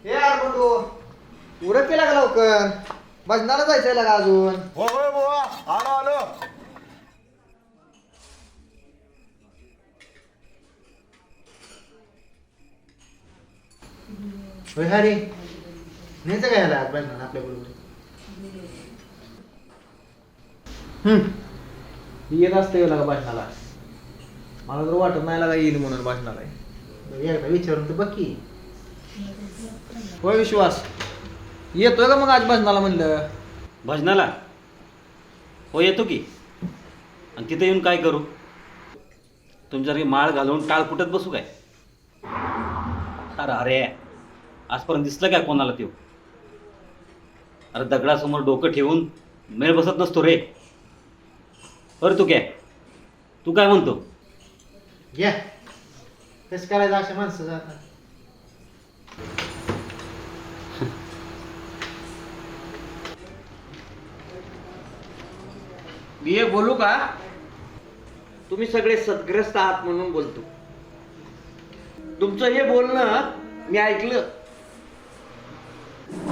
हे यार बंधू उरक केला का लवकर भजनाला जायचंय लागा अजून. हो हो बुवा, आलो आलो. होय हरी न्यायचं काय याला भजनाला आपल्या बरोबर. येत असते लागा भजनाला. मला तर वाटत नाही लागा येईल म्हणून भजनाला. एकदा विचारून तर बघ की. होय विश्वास येतोय का मग आज भजनाला म्हणलं. भजनाला हो येतो की. आणि तिथे येऊन काय करू? तुमच्यासारखी माळ घालून टाळ कुठत बसू काय? अरे अरे आजपर्यंत दिसलं काय कोणाला त्यो? अरे दगडासमोर डोकं ठेवून मेळ बसत नसतो रे. बरं तू काय म्हणतो? घ्या कसं करायचं अशा माणसं जातात. मी हे बोलू का? तुम्ही सगळे सद्ग्रस्त आहात म्हणून बोलतो. तुमचं हे बोलणं मी ऐकलं.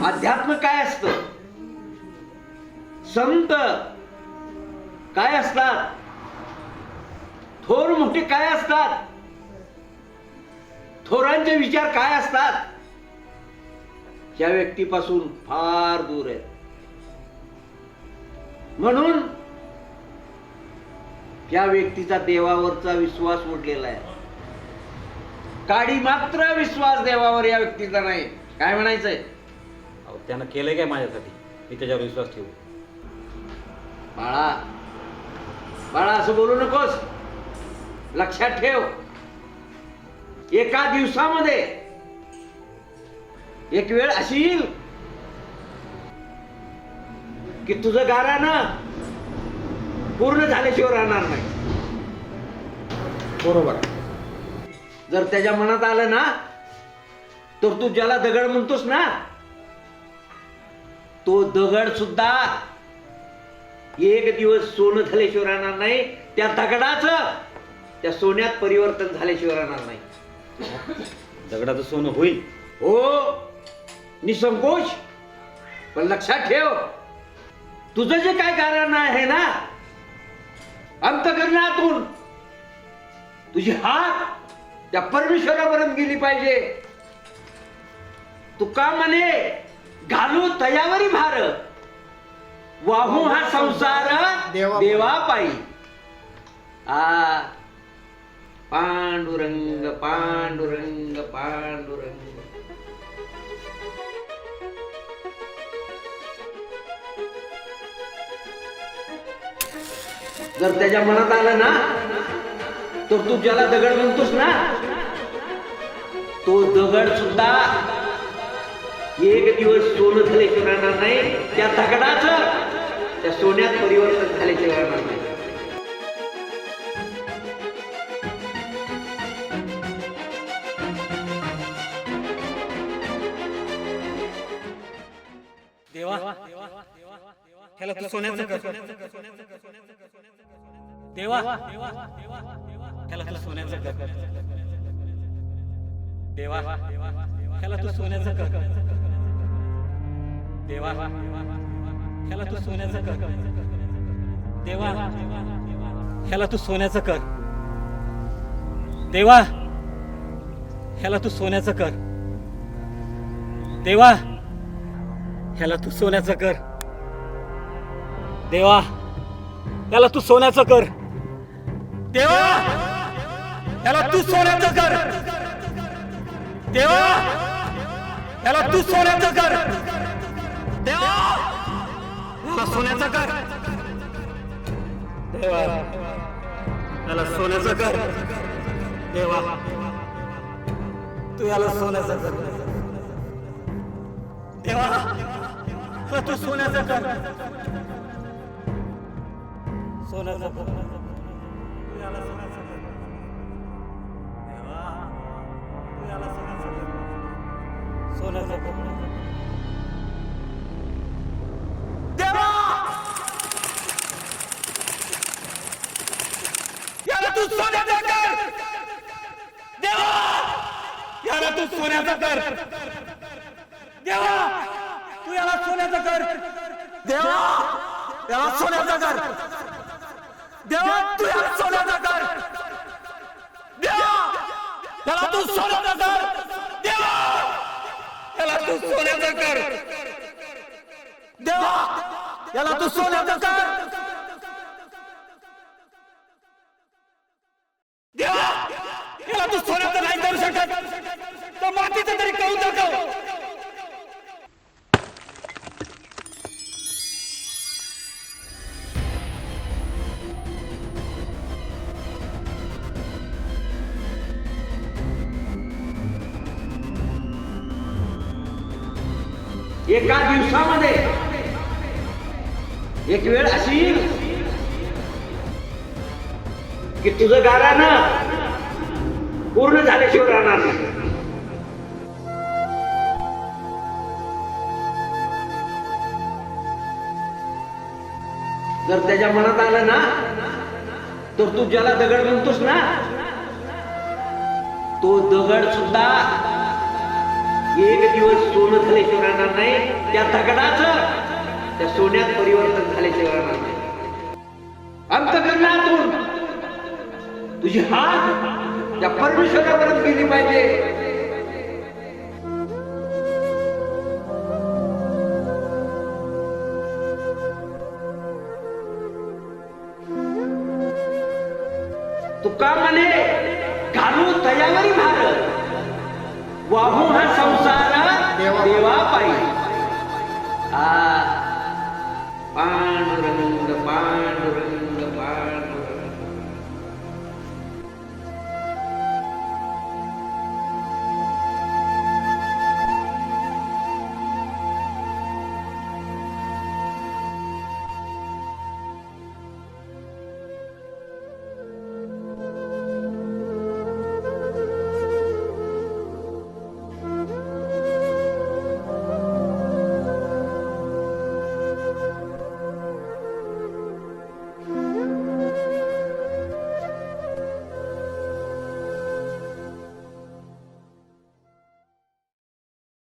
अध्यात्म काय असतं? संत काय असतात? थोर मोठे काय असतात? थोरांचे विचार काय असतात? या व्यक्तीपासून फार दूर आहेत. म्हणून त्या व्यक्तीचा देवावरचा विश्वास उडलेला आहे. काडी मात्र विश्वास देवावर या व्यक्तीचा नाही. काय म्हणायचंय? अहो त्यानं केलंय काय माझ्यासाठी? मी त्याच्यावर विश्वास ठेवू? बाळा बाळा असं बोलू नकोस. लक्षात ठेव, एका दिवसामध्ये एक वेळ अशी येईल की तुझं गारानं पूर्ण झाल्याशिवाय राहणार नाही. बरोबर. जर त्याच्या मनात आलं ना तर तू ज्याला दगड म्हणतोस ना तो दगड सुद्धा एक दिवस सोनं झाल्याशिवाय राहणार नाही. त्या दगडाचं त्या सोन्यात परिवर्तन झाल्याशिवाय राहणार नाही. दगडाचं सोनं होईल हो निसंकोच. पण लक्षात ठेव, तुझं जे काय कारण आहे ना अंतःकरणातून तुझी हात त्या परमेश्वरापर्यंत गेली पाहिजे. तुका म्हणे घालू तयावरी भार वाहू हा संसार देवा पायी. आ पांडुरंग पांडुरंग पांडुरंग. जर त्याच्या मनात आलं ना तर तू ज्याला दगड म्हणतोस ना तो दगड सुद्धा एक दिवस सोनं झाल्याशिवाय राहणार नाही. त्या दगडाचं त्या सोन्यात परिवर्तन झाल्याशिवाय राहणार नाही. देवा ह्याला तू सोन्याचं कर. देवा ह्याला तू सोन्याचं कर. देवा ह्याला तू सोन्याचं कर. देवा ह्याला तू सोन्याचं कर. देवा ह्याला तू सोन्याचं कर. देवा ह्याला तू सोन्याचं कर. देवा ह्याला तू सोन्याचं कर. देवा ह्याला तू सोन्याचं कर. देवा ह्याला तू सोन्याचं कर. देवा ह्याला तू सोन्याचं कर. देवा ह्याला सोन्याचं कर. देवा ह्याला सोन्याचं कर. देवा तू ह्याला सोन्याचं कर. देवा तू सोन्याचं कर. सोन्याचं कर. तू याला सोन्याचं कर. देवा तू याला सोन्याचं कर. सोन्याचं कर. सोन्याचा कर. देवा तू याला सोन्याचा कर. देवा याला सोन्याचा कर. देवा तू याला सोन्याचा कर. देवा याला तू सोन्याचा कर. देवा याला तू सोन्याचा कर. देवा याला तू सोन्याचा कर. देवा याला तू सोन्याचं नाही करू शकत तर मातीचं तरी करून दाखव. एका दिवसामध्ये एक वेळ अशी येईल की तुझं गारानं पूर्ण झाल्याशिवाय राहणार नाही. जर त्याच्या मनात आलं ना तर तू ज्याला दगड म्हणतोस ना तो दगड सुद्धा एक दिवस सोनं झाल्याशिवाय राहणार नाही. त्या दगडाचं त्या सोन्यात परिवर्तन झाल्याशिवाय राहणार नाही. अंतःकरणातून तुझी हात त्या परमेश्वरापर्यंत गेली पाहिजे. तुका म्हणे घालू तयावरी भार वाहू हा संसार देवा पायी. पांडुरंग पांडुरंग